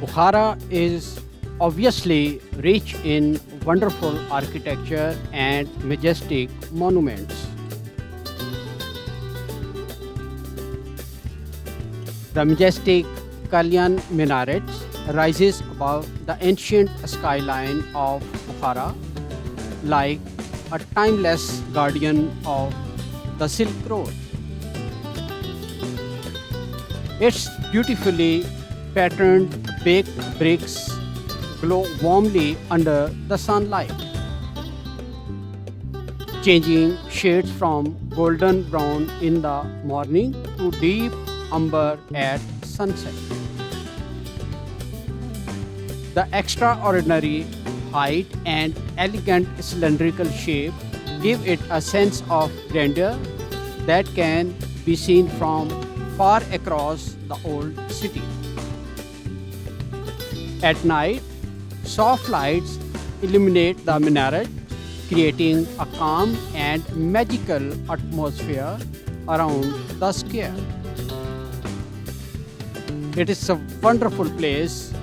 Bukhara is obviously rich in wonderful architecture and majestic monuments. The majestic Kalyan minarets rises above the ancient skyline of Bukhara like a timeless guardian of the Silk Road. Its beautifully patterned baked bricks glow warmly under the sunlight, changing shades from golden brown in the morning to deep umber at sunset. The extraordinary height and elegant cylindrical shape give it a sense of grandeur that can be seen from far across the old city. At night, soft lights illuminate the minaret, creating a calm and magical atmosphere around the square. It is a wonderful place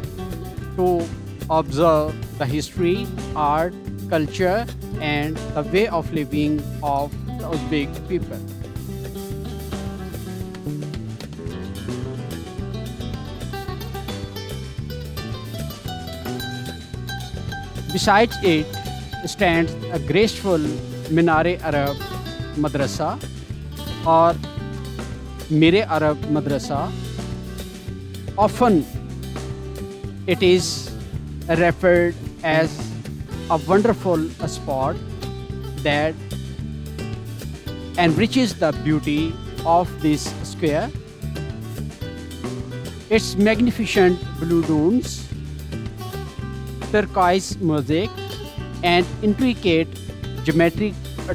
to observe the history, art, culture, and the way of living of the Uzbek people. Besides it stands a graceful Minare Arab Madrasa or Mire Arab Madrasa. Often it is referred as a wonderful spot that enriches the beauty of this square. Its magnificent blue domes, turquoise mosaic, and intricate geometric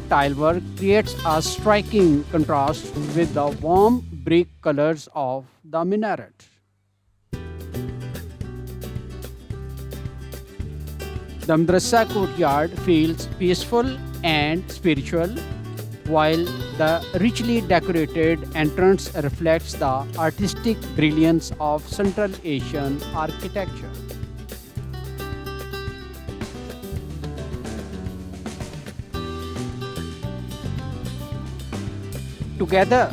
tilework creates a striking contrast with the warm brick colors of the minaret. The madrasa courtyard feels peaceful and spiritual, while the richly decorated entrance reflects the artistic brilliance of Central Asian architecture. Together,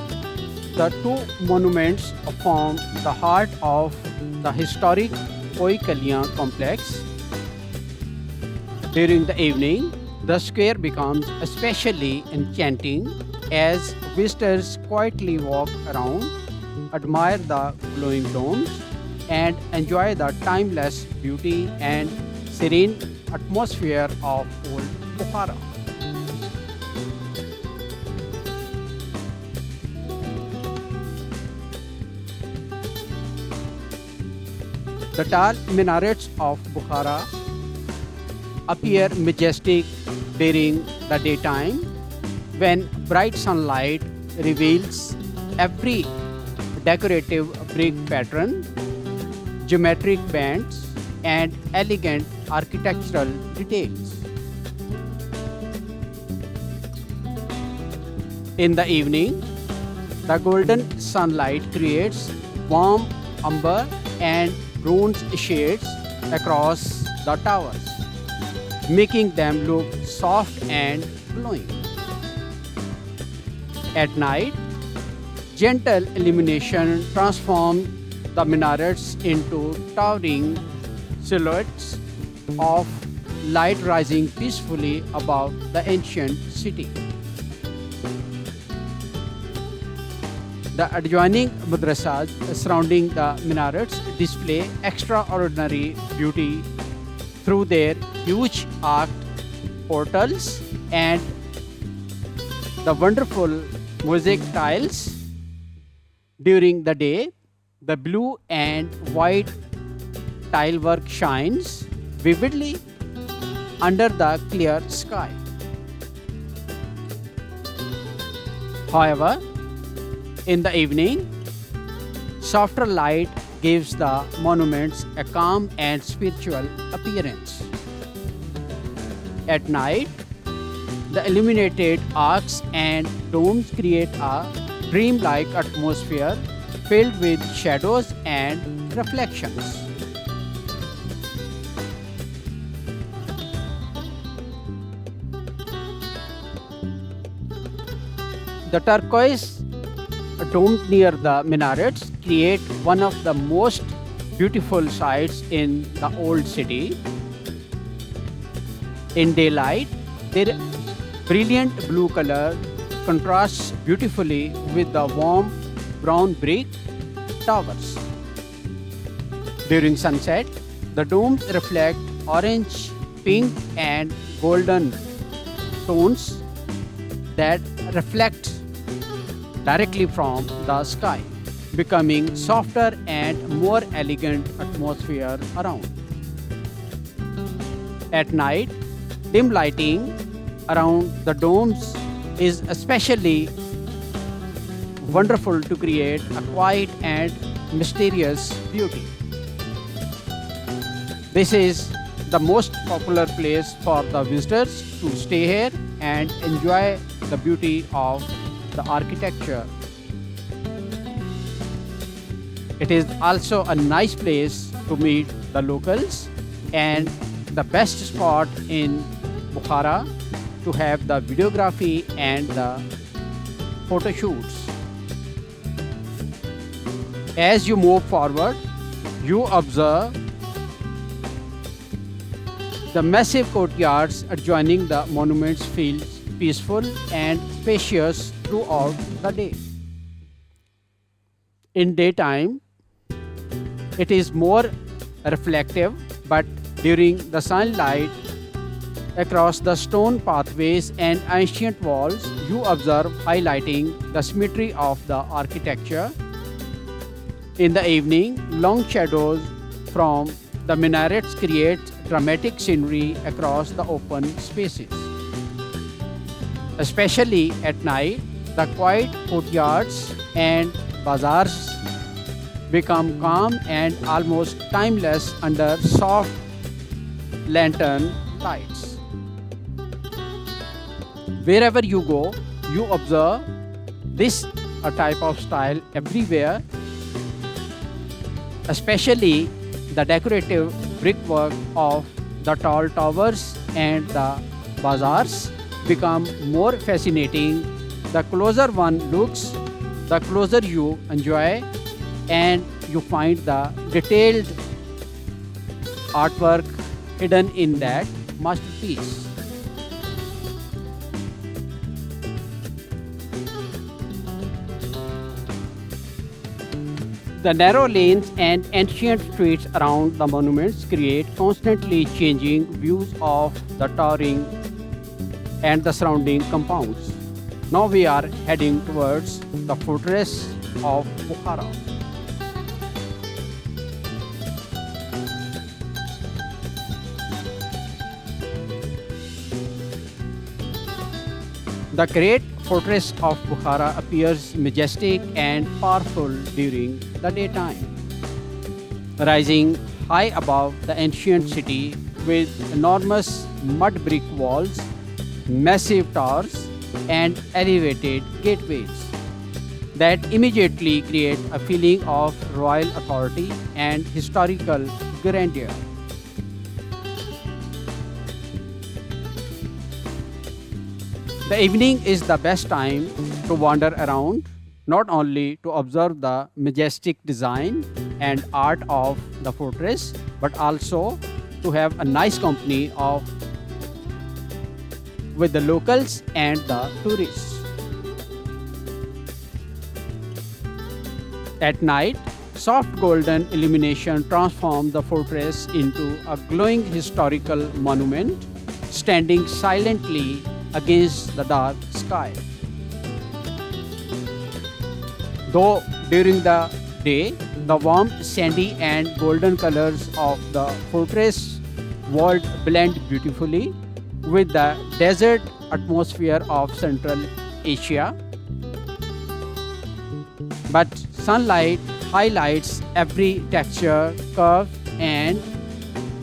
the two monuments form the heart of the historic Oikalian complex. During the evening, the square becomes especially enchanting as visitors quietly walk around, admire the glowing domes, and enjoy the timeless beauty and serene atmosphere of old Bukhara. The tall minarets of Bukhara appear majestic during the daytime when bright sunlight reveals every decorative brick pattern, geometric bands, and elegant architectural details. In the evening, the golden sunlight creates warm umber and bronze shades across the towers, making them look soft and glowing. At night, gentle illumination transforms the minarets into towering silhouettes of light rising peacefully above the ancient city. The adjoining madrasas surrounding the minarets display extraordinary beauty through their huge arched portals and the wonderful mosaic tiles. During the day, the blue and white tilework shines vividly under the clear sky. However, in the evening, softer light gives the monuments a calm and spiritual appearance. At night, the illuminated arcs and domes create a dreamlike atmosphere filled with shadows and reflections. The turquoise dome near the minarets create one of the most beautiful sights in the old city. In daylight, their brilliant blue color contrasts beautifully with the warm brown brick towers. During sunset, the domes reflect orange, pink, and golden tones that reflect directly from the sky, becoming softer and more elegant atmosphere around. At night, dim lighting around the domes is especially wonderful to create a quiet and mysterious beauty. This is the most popular place for the visitors to stay here and enjoy the beauty of the architecture. It is also a nice place to meet the locals and the best spot in Bukhara to have the videography and the photo shoots. As you move forward, you observe the massive courtyards adjoining the monuments feels peaceful and spacious throughout the day. In daytime, it is more reflective, but during the sunlight across the stone pathways and ancient walls, you observe highlighting the symmetry of the architecture. In the evening, long shadows from the minarets create dramatic scenery across the open spaces. Especially at night, the quiet courtyards and bazaars become calm and almost timeless under soft lantern lights. Wherever you go, you observe this a type of style everywhere, especially the decorative brickwork of the tall towers and the bazaars become more fascinating. The closer one looks, the closer you enjoy, and you find the detailed artwork hidden in that masterpiece. The narrow lanes and ancient streets around the monuments create constantly changing views of the towering and the surrounding compounds. Now we are heading towards the fortress of Bukhara. The great fortress of Bukhara appears majestic and powerful during the daytime, rising high above the ancient city with enormous mud brick walls, massive towers, and elevated gateways that immediately create a feeling of royal authority and historical grandeur. The evening is the best time to wander around, not only to observe the majestic design and art of the fortress, but also to have a nice company of with the locals and the tourists. At night, soft golden illumination transforms the fortress into a glowing historical monument standing silently against the dark sky. Though during the day, the warm sandy and golden colors of the fortress world blend beautifully with the desert atmosphere of Central Asia. But sunlight highlights every texture, curve, and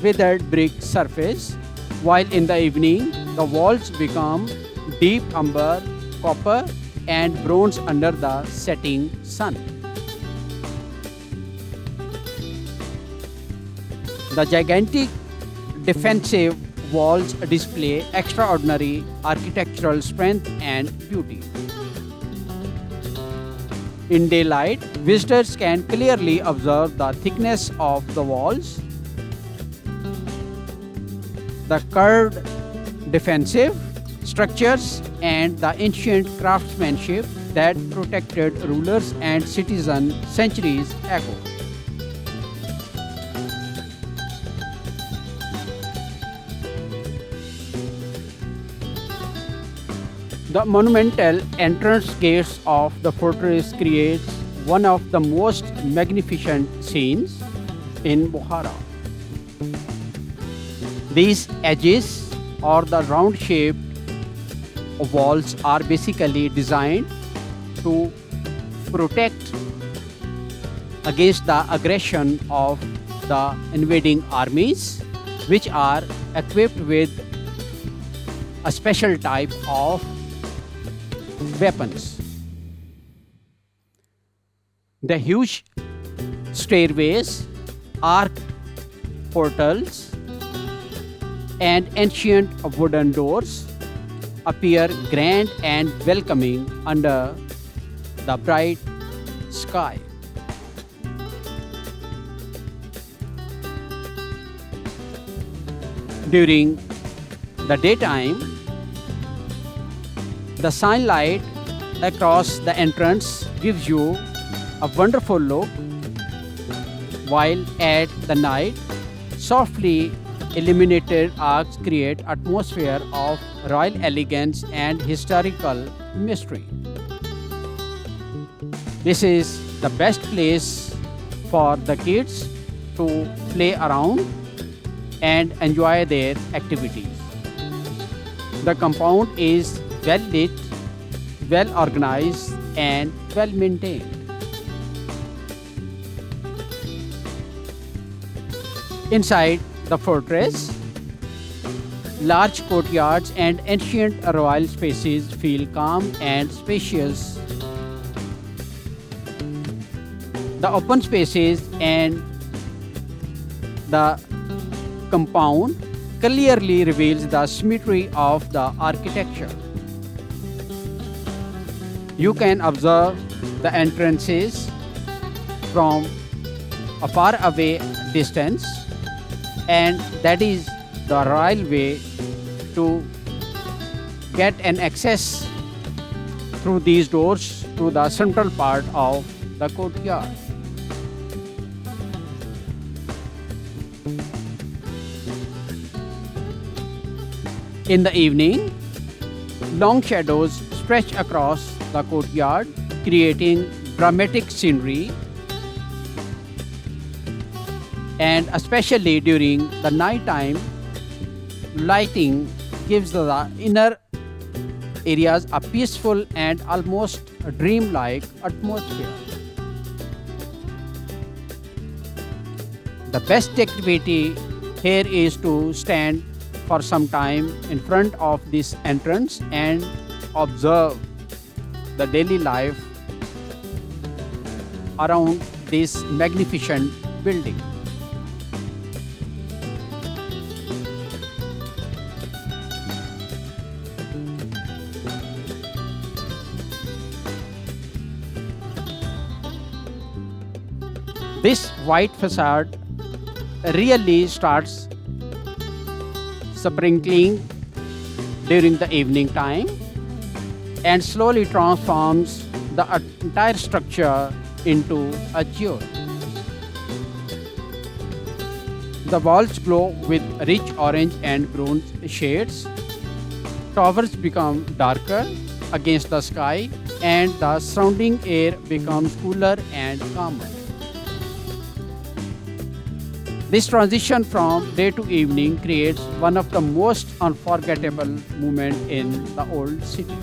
withered brick surface, while in the evening the walls become deep umber, copper, and bronze under the setting sun. The gigantic defensive walls display extraordinary architectural strength and beauty. In daylight, visitors can clearly observe the thickness of the walls, the curved defensive structures, and the ancient craftsmanship that protected rulers and citizens centuries ago. The monumental entrance gates of the fortress creates one of the most magnificent scenes in Bukhara. These edges or the round shaped walls are basically designed to protect against the aggression of the invading armies, which are equipped with a special type of weapons. The huge stairways, arc portals, and ancient wooden doors appear grand and welcoming under the bright sky. During the daytime, the sunlight across the entrance gives you a wonderful look, while at the night, softly illuminated arcs create atmosphere of royal elegance and historical mystery. This is the best place for the kids to play around and enjoy their activities. The compound is well lit, well organized, and well maintained. Inside the fortress, large courtyards and ancient royal spaces feel calm and spacious. The open spaces and the compound clearly reveals the symmetry of the architecture. You can observe the entrances from a far away distance, and that is the royal way to get an access through these doors to the central part of the courtyard. In the evening, long shadows stretch across the courtyard, creating dramatic scenery, and especially during the nighttime, lighting gives the inner areas a peaceful and almost dreamlike atmosphere. The best activity here is to stand for some time in front of this entrance and observe the daily life around this magnificent building. This white facade really starts sprinkling during the evening time and slowly transforms the entire structure into a jewel. The walls glow with rich orange and bronze shades. Towers become darker against the sky, and the surrounding air becomes cooler and calmer. This transition from day to evening creates one of the most unforgettable moments in the old city.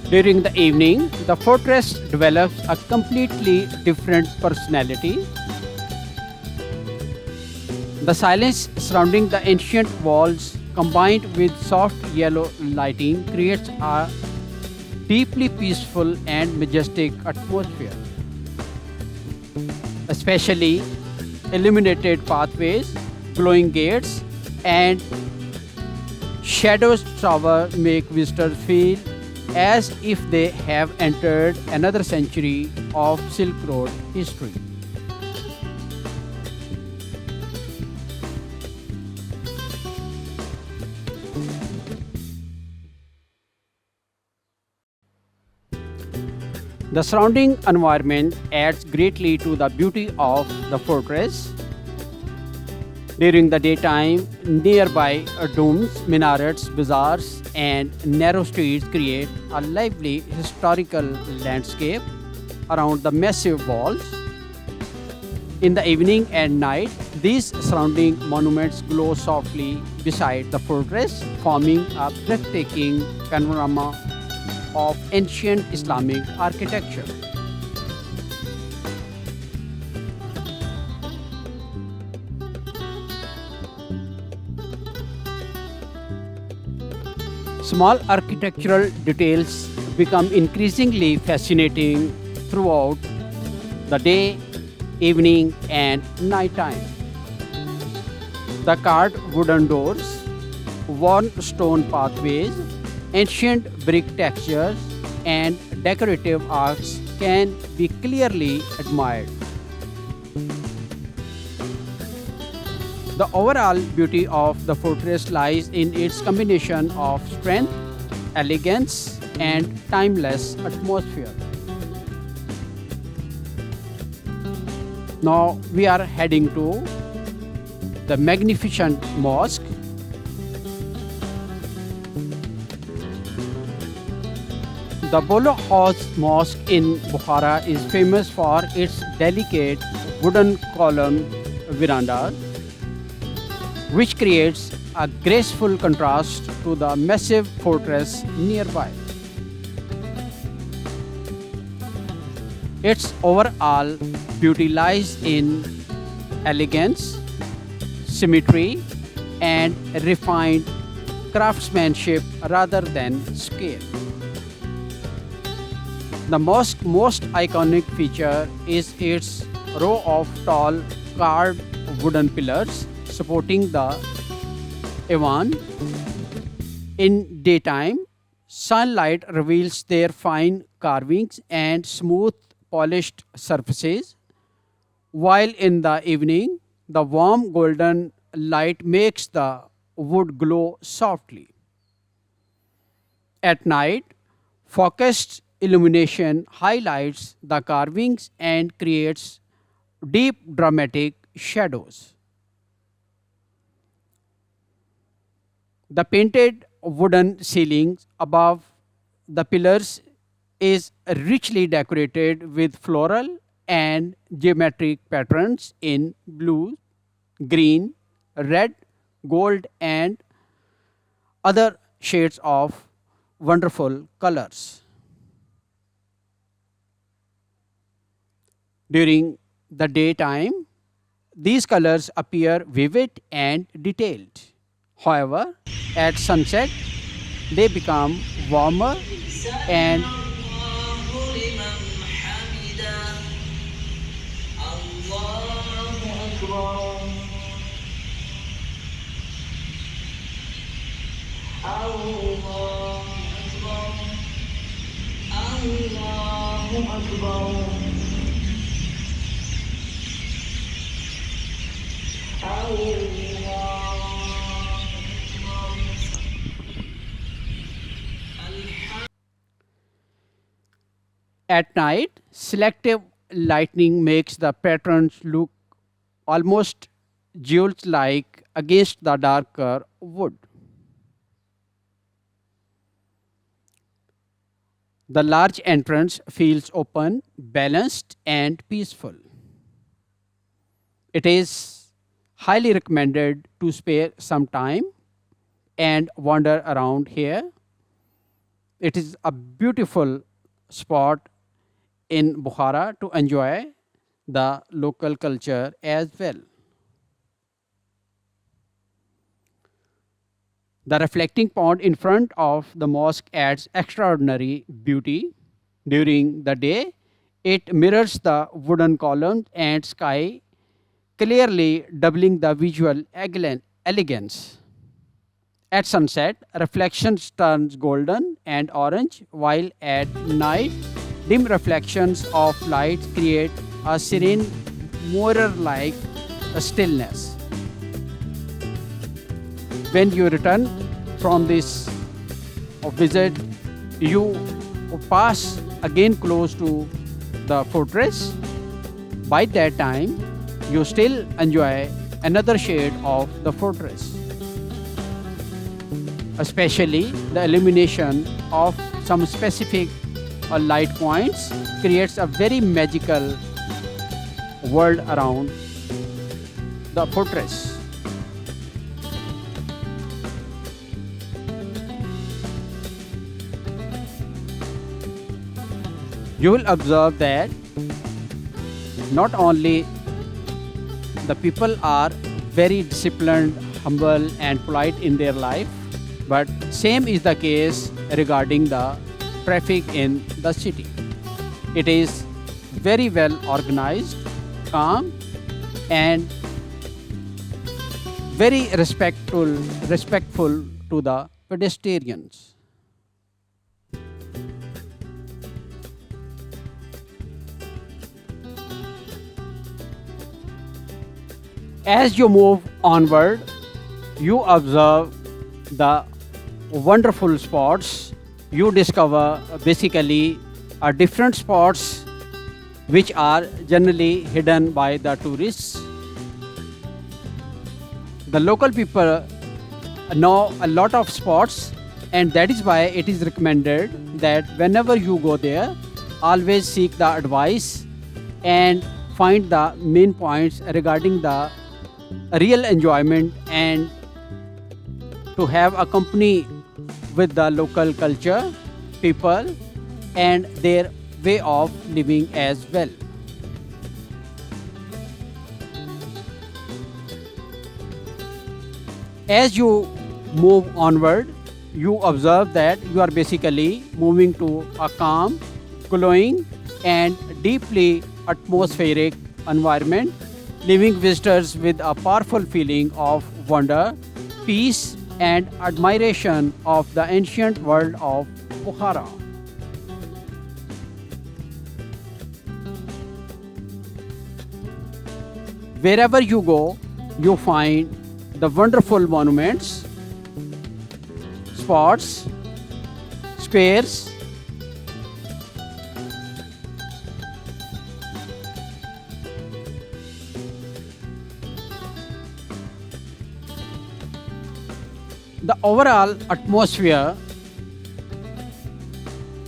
During the evening, the fortress develops a completely different personality. The silence surrounding the ancient walls, combined with soft yellow lighting, creates a deeply peaceful and majestic atmosphere. Especially illuminated pathways, glowing gates, and shadows tower make visitors feel as if they have entered another century of Silk Road history. The surrounding environment adds greatly to the beauty of the fortress. During the daytime, nearby domes, minarets, bazaars, and narrow streets create a lively historical landscape around the massive walls. In the evening and night, these surrounding monuments glow softly beside the fortress, forming a breathtaking panorama of ancient Islamic architecture. Small architectural details become increasingly fascinating throughout the day, evening, and nighttime. The carved wooden doors, worn stone pathways, ancient brick textures, and decorative arcs can be clearly admired. The overall beauty of the fortress lies in its combination of strength, elegance, and timeless atmosphere. Now we are heading to the magnificent mosque. The Bolo House Mosque in Bukhara is famous for its delicate wooden column verandas, which creates a graceful contrast to the massive fortress nearby. Its overall beauty lies in elegance, symmetry, and refined craftsmanship rather than scale. The mosque's most iconic feature is its row of tall carved wooden pillars supporting the Iwan. In daytime, sunlight reveals their fine carvings and smooth polished surfaces, while in the evening, the warm golden light makes the wood glow softly. At night, focused illumination highlights the carvings and creates deep dramatic shadows. The painted wooden ceilings above the pillars is richly decorated with floral and geometric patterns in blue, green, red, gold, and other shades of wonderful colors. During the daytime, these colors appear vivid and detailed. However, at sunset, they become warmer and at night, selective lighting makes the patterns look almost jewels like against the darker wood. The large entrance feels open, balanced, and peaceful. It is highly recommended to spare some time and wander around here. It is a beautiful spot in Bukhara to enjoy the local culture as well. The reflecting pond in front of the mosque adds extraordinary beauty. During the day, it mirrors the wooden columns and sky, clearly doubling the visual elegance. At sunset, reflections turns golden and orange, while at night, dim reflections of light create a serene, mirror-like stillness. When you return from this visit, you pass again close to the fortress. By that time, you still enjoy another shade of the fortress, especially the illumination of some specific light points creates a very magical world around the fortress. You will observe that not only the people are very disciplined, humble and polite in their life, but same is the case regarding the traffic in the city. It is very well organized, calm and very respectful to the pedestrians. As you move onward, you observe the wonderful spots. You discover basically different spots which are generally hidden by the tourists. The local people know a lot of spots, and that is why it is recommended that whenever you go there, always seek the advice and find the main points regarding the real enjoyment and to have a company with the local culture, people, and their way of living as well. As you move onward, you observe that you are basically moving to a calm, glowing, and deeply atmospheric environment, leaving visitors with a powerful feeling of wonder, peace, and admiration of the ancient world of Bukhara. Wherever you go, you find the wonderful monuments, spots, squares, the overall atmosphere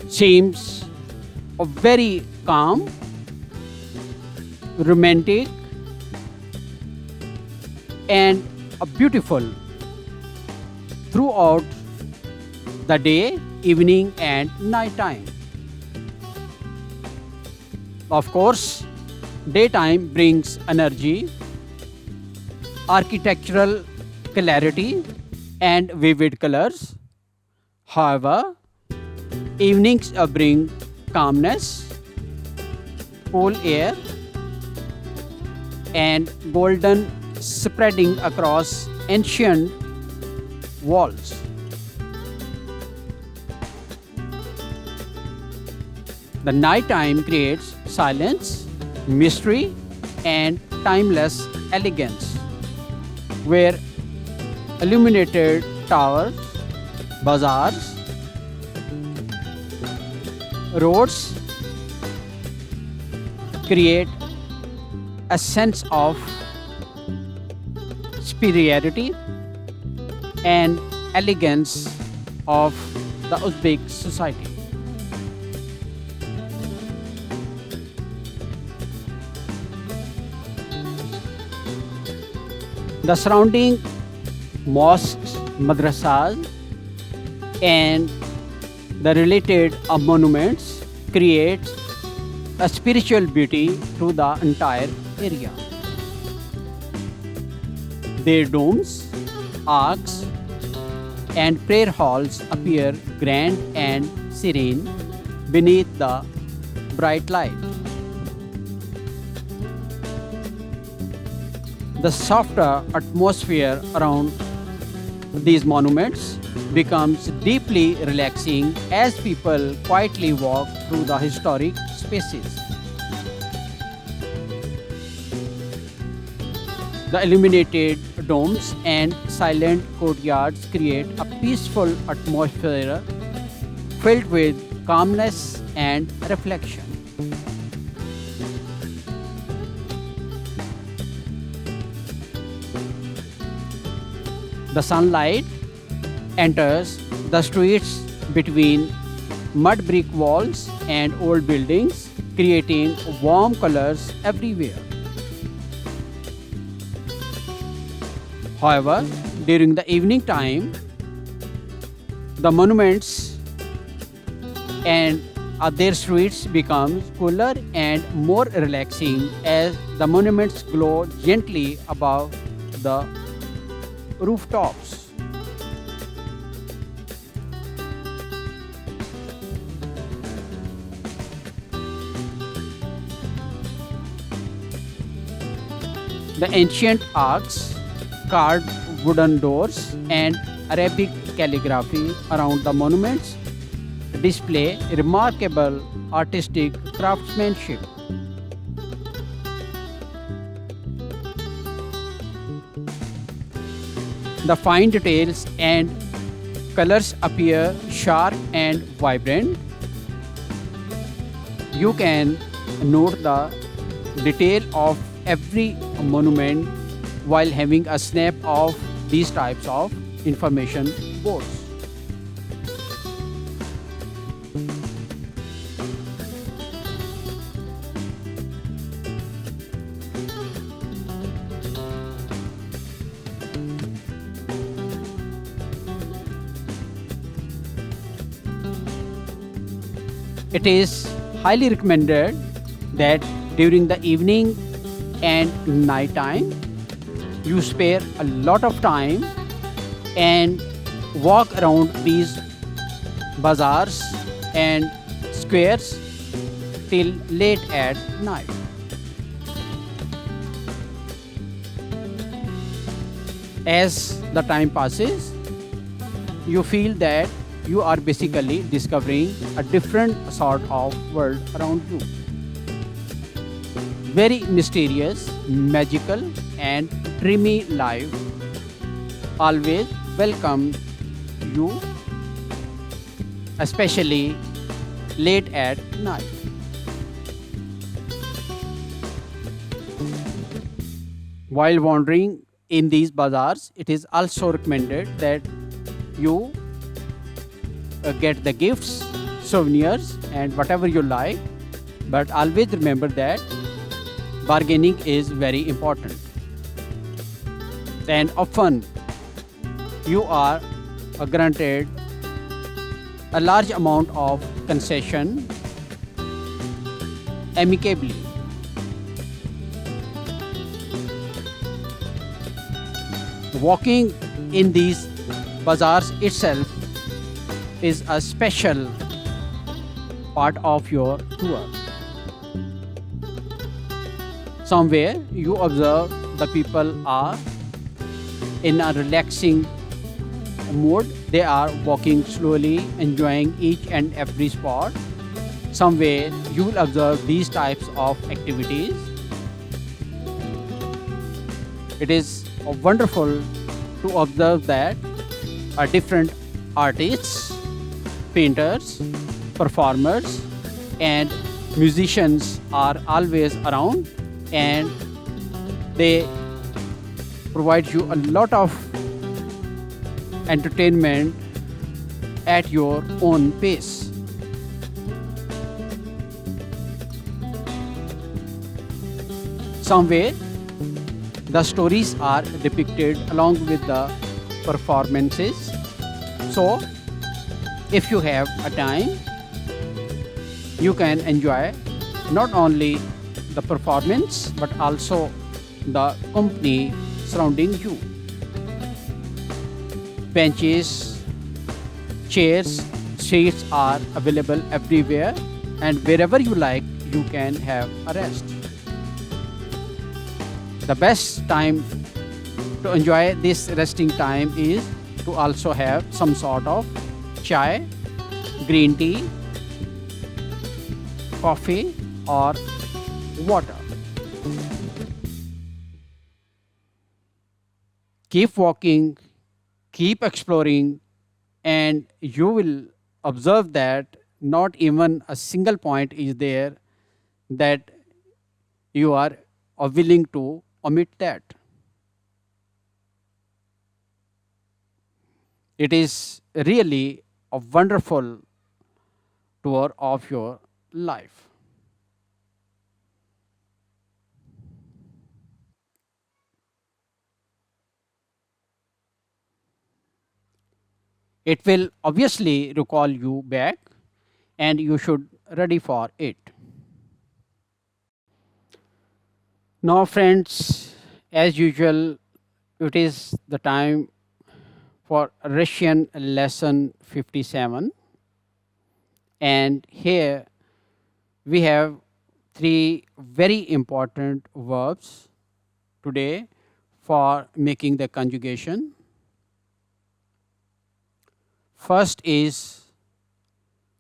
seems very calm, romantic, and beautiful throughout the day, evening, and night time. Of course, daytime brings energy, architectural clarity, and vivid colors. However, evenings bring calmness, cool air, and golden spreading across ancient walls. The nighttime creates silence, mystery, and timeless elegance, where illuminated towers, bazaars, roads create a sense of superiority and elegance of the Uzbek society. The surrounding mosques, madrasas, and the related monuments create a spiritual beauty through the entire area. Their domes, arcs, and prayer halls appear grand and serene beneath the bright light. The softer atmosphere around these monuments becomes deeply relaxing as people quietly walk through the historic spaces. The illuminated domes and silent courtyards create a peaceful atmosphere filled with calmness and reflection. The sunlight enters the streets between mud brick walls and old buildings, creating warm colors everywhere. However, during the evening time, the monuments and their streets become cooler and more relaxing as the monuments glow gently above the rooftops. The ancient arcs, carved wooden doors, and Arabic calligraphy around the monuments display remarkable artistic craftsmanship. The fine details and colors appear sharp and vibrant. You can note the detail of every monument while having a snap of these types of information boards. It is highly recommended that during the evening and night time you spare a lot of time and walk around these bazaars and squares till late at night. As the time passes, you feel that you are basically discovering a different sort of world around you. Very mysterious, magical, and dreamy life always welcome you, especially late at night. While wandering in these bazaars, it is also recommended that you get the gifts, souvenirs, and whatever you like. But always remember that bargaining is very important. And often you are granted a large amount of concession amicably. Walking in these bazaars itself is a special part of your tour. Somewhere you observe the people are in a relaxing mood. They are walking slowly, enjoying each and every spot. Somewhere you will observe these types of activities. It is wonderful to observe that different artists, painters, performers, and musicians are always around, and they provide you a lot of entertainment at your own pace. Somewhere the stories are depicted along with the performances. So if you have a time, you can enjoy not only the performance but also the company surrounding you. Benches, chairs, seats are available everywhere, and wherever you like, you can have a rest. The best time to enjoy this resting time is to also have some sort of chai, green tea, coffee, or water. Keep walking, keep exploring, and you will observe that not even a single point is there that you are willing to omit that. It is really a wonderful tour of your life. It will obviously recall you back and you should ready for it. Now friends, as usual, it is the time for Russian lesson 57, and here we have three very important verbs today for making the conjugation. First is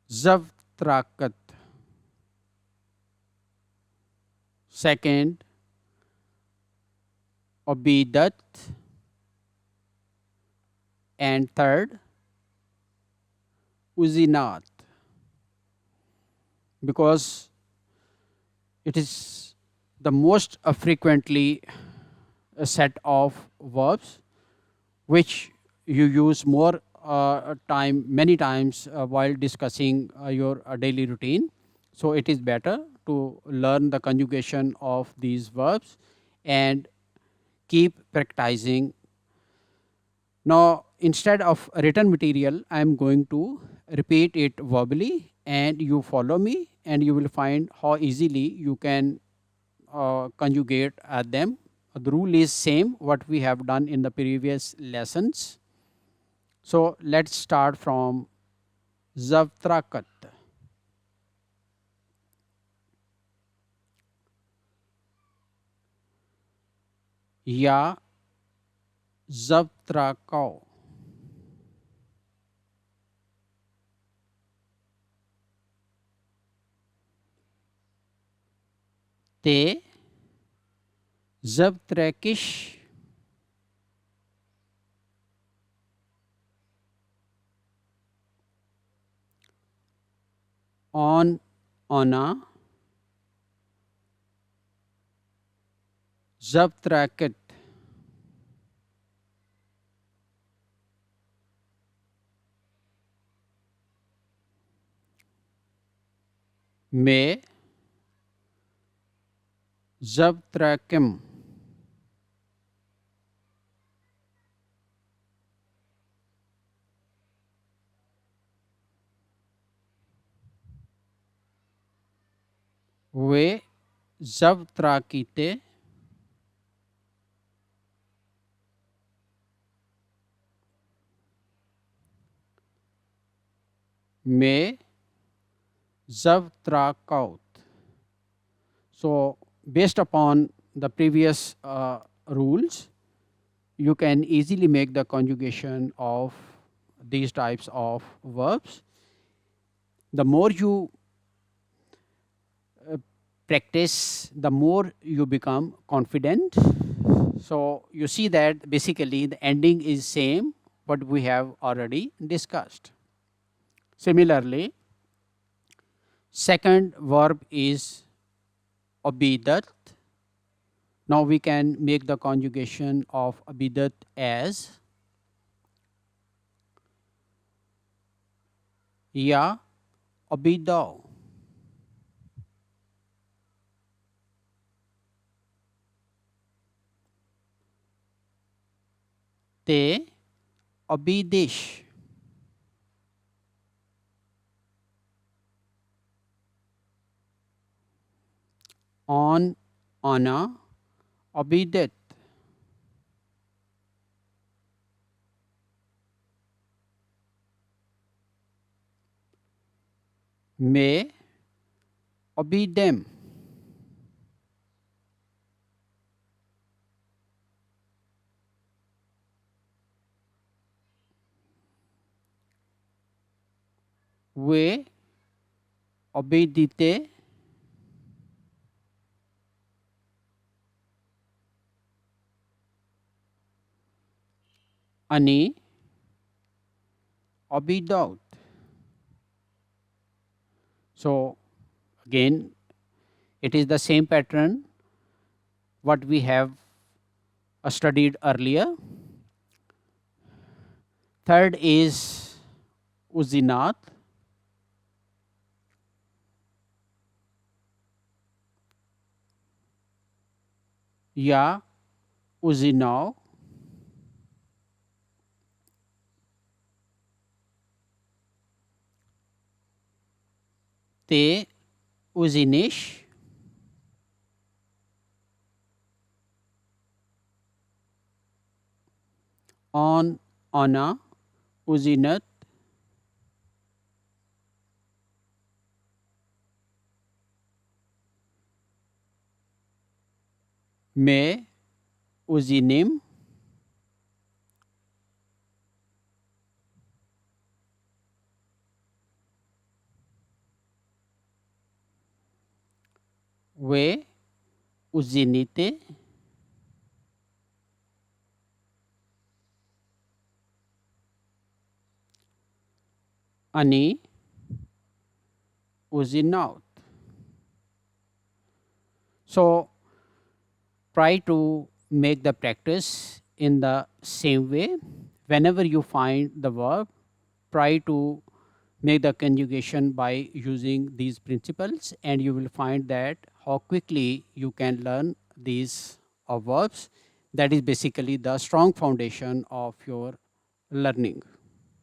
zavtrakat, second obidat, and third uzinat, because it is the most frequently a set of verbs which you use more time many times while discussing your daily routine. So it is better to learn the conjugation of these verbs and keep practicing. Now instead of written material, I am going to repeat it verbally and you follow me and you will find how easily you can conjugate them. The rule is same what we have done in the previous lessons. So let's start from Zavtrakat. Ya Zavtrakau. Te Zavtrakish. On Ona Zavtrakat. Me Zavtrakim. Ve Zavtrakite. Me Zavtrakaut. So based upon the previous rules, you can easily make the conjugation of these types of verbs. The more you practice, the more you become confident. So you see that basically the ending is same what we have already discussed. Similarly, second verb is abidat. Now we can make the conjugation of abidat as ya abidao. Te abidish. On ana abidat. Me abidem. Ve obedite ani obidaut. So again, it is the same pattern what we have studied earlier. Third is uzinat. Ya uzinao. Te uzinish. On ona uzinat. Me uzinim. Ve uzinite. Ani uzinaut. So try to make the practice in the same way. Whenever you find the verb, try to make the conjugation by using these principles, and you will find that how quickly you can learn these verbs. That is basically the strong foundation of your learning.